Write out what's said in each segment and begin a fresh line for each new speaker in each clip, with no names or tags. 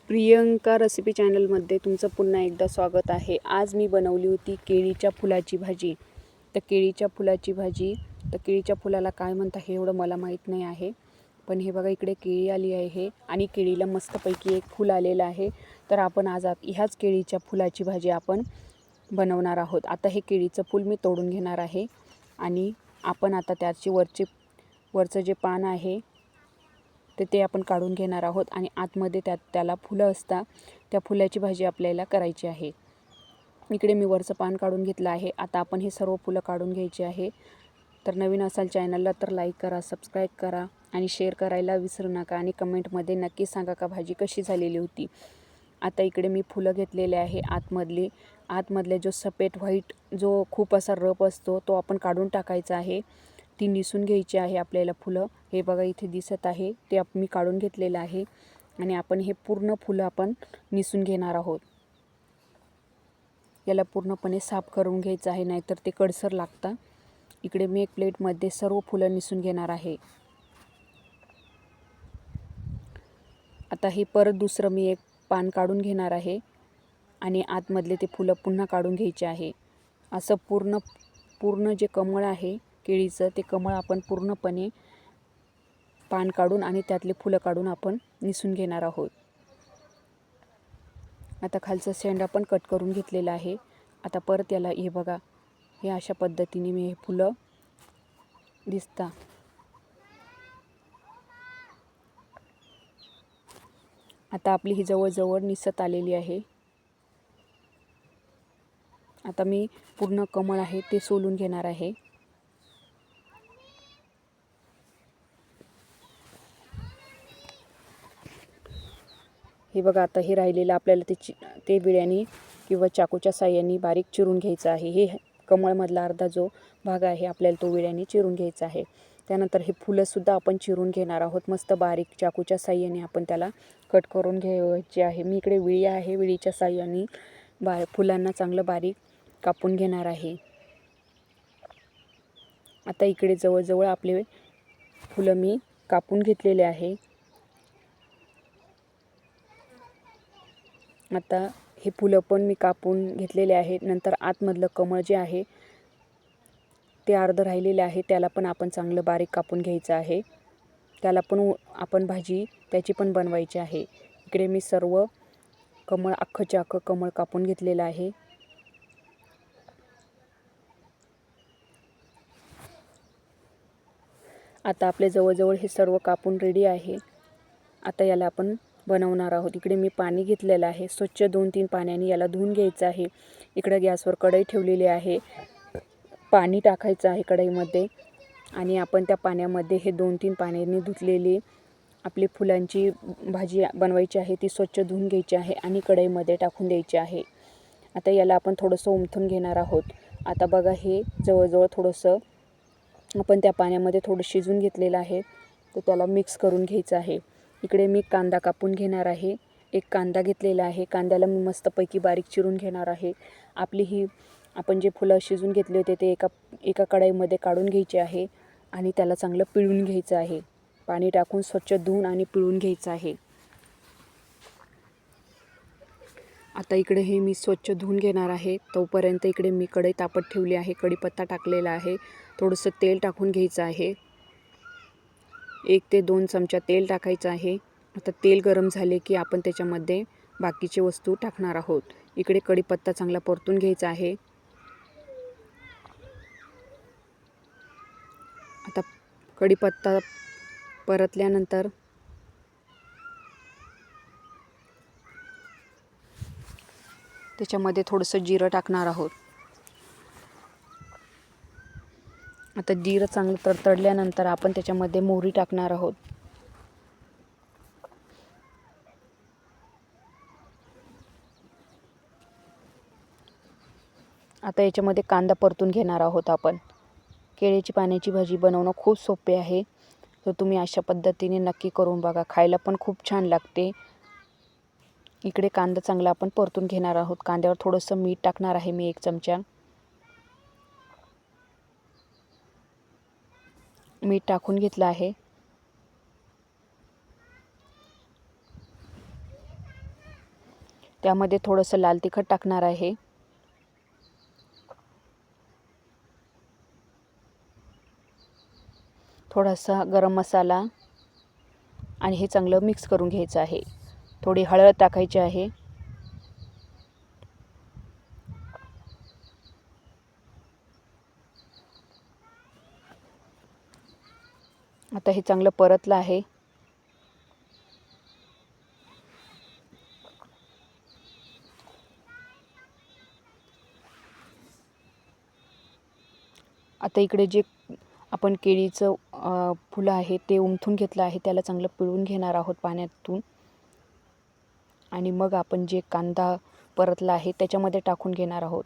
Priyanka recipe चॅनलमध्ये तुमचं पुन्हा एकदा स्वागत आहे। आज मी बनवली होती केळीच्या फुलाची भाजी। तर केळीच्या फुलाला काय म्हणतात हे एवढं मला माहीत नाही आहे, पण हे बघा इकडे केळी आली आहे आणि केळीला मस्तपैकी एक फूल आलेलं आहे। तर आपण आज ह्याच केळीच्या फुलाची भाजी आपण बनवणार आहोत। आता हे केळीचं फूल मी तोडून घेणार आहे आणि आपण आता त्याची वरचं जे पान आहे ते आपण काढून घेणार आहोत आणि आतमध्ये त्याला फुलं असतात, त्या फुलाची भाजी आपल्याला करायची आहे। इकडे मी वरचं पान काढून घेतलं आहे। आता आपण हे सर्व फुलं काढून घ्यायची आहे। तर नवीन असाल चॅनलला तर लाईक करा, सबस्क्राईब करा आणि शेअर करायला विसरू नका आणि कमेंटमध्ये नक्की सांगा का भाजी कशी झालेली होती। आता इकडे मी फुलं घेतलेले आहे। आतमधले जो सफेद व्हाईट जो खूप असा रफ असतो तो आपण काढून टाकायचा आहे। ती निसून घ्यायची आहे आपल्याला फुलं। हे बघा इथे दिसत आहे, ते मी काढून घेतलेलं आहे आणि आपण हे पूर्ण फुलं आपण निसून घेणार आहोत। याला पूर्णपणे साफ करून घ्यायचं आहे, नाहीतर ते कडसर लागतं। इकडे मी एक प्लेटमध्ये सर्व फुलं निसून घेणार आहे। आता हे परत दुसरं मी एक पान काढून घेणार आहे आणि आतमधले ते फुलं पुन्हा काढून घ्यायचे आहे। असं पूर्ण जे कमळ आहे केळीचं, ते कमळ आपण पूर्णपणे पान काढून आणि त्यातले फुलं काढून आपण निसून घेणार आहोत। आता खालचं शेंडा पण कट करून घेतलेला आहे। आता परत याला हे बघा, हे अशा पद्धतीने मी हे फुलं दिसता। आता आपली ही जवळजवळ निसत आलेली आहे। आता मी पूर्ण कमळ आहे ते सोलून घेणार आहे। हे बघा, आता हे राहिलेलं आपल्याला ते विळ्याने किंवा चाकूच्या साहाय्याने बारीक चिरून घ्यायचं आहे। हे कमळमधला अर्धा जो भाग आहे आपल्याला तो विळ्याने चिरून घ्यायचा आहे। त्यानंतर हे फुलंसुद्धा आपण चिरून घेणार आहोत। मस्त बारीक चाकूच्या साहाय्याने आपण त्याला कट करून घ्यायचे आहे। मी इकडे विळी आहे, विळीच्या साहाय्याने फुलांना चांगलं बारीक कापून घेणार आहे। आता इकडे जवळजवळ आपले फुलं मी कापून घेतलेले आहे। आता हे फुलं पण मी कापून घेतलेले आहेत। नंतर आतमधलं कमळ जे आहे ते अर्ध राहिलेले आहे, त्याला पण आपण चांगलं बारीक कापून घ्यायचं आहे। त्याला पण आपण भाजी त्याची पण बनवायची आहे। इकडे मी सर्व कमळ अख्खच्या अख्खं कमळ कापून घेतलेलं आहे। आता आपले जवळजवळ हे सर्व कापून रेडी आहे। आता याला आपण बनवणार आहोत। इकडे मी पाणी घेतलेलं आहे, स्वच्छ 2-3 पाण्याने याला धुवून घ्यायचं आहे। इकडे गॅसवर कढई ठेवलेली आहे, पाणी टाकायचं आहे कढईमध्ये आणि आपण त्या पाण्यामध्ये हे 2-3 पाण्याने धुतलेली आपली फुलांची भाजी बनवायची आहे। ती स्वच्छ धुवून घ्यायची आहे आणि कढईमध्ये टाकून द्यायची आहे। आता याला आपण थोडंसं उमथून घेणार आहोत। आता बघा, हे जवळजवळ थोडंसं आपण त्या पाण्यामध्ये थोडं शिजून घेतलेलं आहे, तर त्याला मिक्स करून घ्यायचं आहे। इकडे मी कांदा कापून घेणार आहे। एक कांदा घेतलेला आहे, कांद्याला मी मस्तपैकी बारीक चिरून घेणार आहे। आपण जे फुलं शिजून घेतले होते ते एका कढईमध्ये काढून घ्यायचे आहे आणि त्याला चांगलं पिळून घ्यायचं आहे। पाणी टाकून स्वच्छ धुवून आणि पिळून घ्यायचं आहे। आता इकडे हे मी स्वच्छ धुवून घेणार आहे। तोपर्यंत इकडे मी कढई तापत ठेवली आहे, कढीपत्ता टाकलेला आहे, थोडंसं तेल टाकून घ्यायचं आहे। 1 ते 2 चमचा तेल टाकायचं आहे। आता तेल गरम झाले की आपण त्याच्यामध्ये बाकीचे वस्तू टाकणार आहोत। इकडे कढीपत्ता चांगला परतून घ्यायचा आहे। आता कढीपत्ता परतल्यानंतर त्याच्यामध्ये थोडंसं जिरं टाकणार आहोत। आता जिरं चांगलं तडतडल्यानंतर आपण त्याच्यामध्ये मोहरी टाकणार आहोत। आता याच्यामध्ये कांदा परतून घेणार आहोत आपण। केळीची पाण्याची भाजी बनवणं खूप सोपे आहे, तर तुम्ही अशा पद्धतीने नक्की करून बघा, खायला पण खूप छान लागते। इकडे कांदा चांगला आपण परतून घेणार आहोत। कांद्यावर थोडंसं मीठ टाकणार आहे मी 1 चमचा। मीठ टाकून घेतलं आहे। त्यामध्ये थोडंसं लाल तिखट टाकणार आहे. थोडासा गरम मसाला आणि हे चांगलं मिक्स करून घ्यायचं आहे. थोडी हळद टाकायची आहे. आता हे चांगलं परतलं आहे. आता इकडे जे आपण केळीचं फुलं आहे ते उमथून घेतलं आहे, त्याला चांगलं पिळून घेणार आहोत पाण्यातून. आणि मग आपण जे कांदा परतला आहे त्याच्यामध्ये टाकून घेणार आहोत.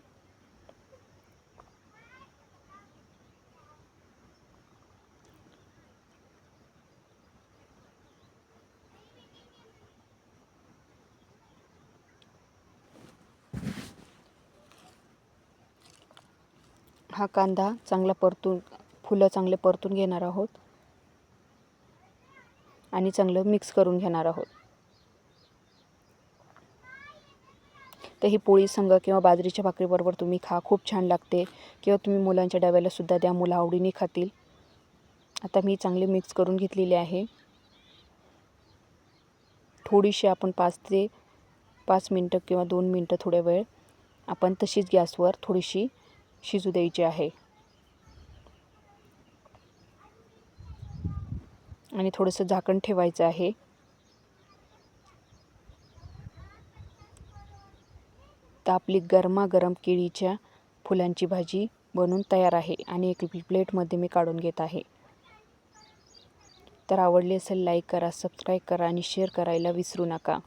हा कांदा चांगला फुलं चांगले परतून घेणार आहोत आणि चांगलं मिक्स करून घेणार आहोत. तर ही पोळी संग किंवा बाजरीच्या भाकरीबरोबर तुम्ही खा, खूप छान लागते. किंवा तुम्ही मुलांच्या डब्याला सुद्धा द्या, मुलं आवडीने खातील. आता मी चांगले मिक्स करून घेतलेले आहे. थोडीशी आपण 5 मिनटं किंवा 2 मिनटं थोड्या वेळ आपण तशीच गॅसवर थोडीशी शिजू द्यायची आहे. आणि थोडंसं झाकण ठेवायचं आहे. तर आपली गरमागरम केळीच्या फुलांची भाजी बनून तयार आहे आणि एक प्लेटमध्ये मी काढून घेत आहे. तर आवडली असेल लाईक करा, सबस्क्राईब करा आणि शेअर करायला विसरू नका.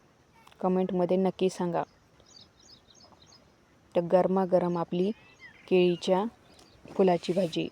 कमेंटमध्ये नक्की सांगा. तर गरमागरम आपली केळीच्या फुलाची भाजी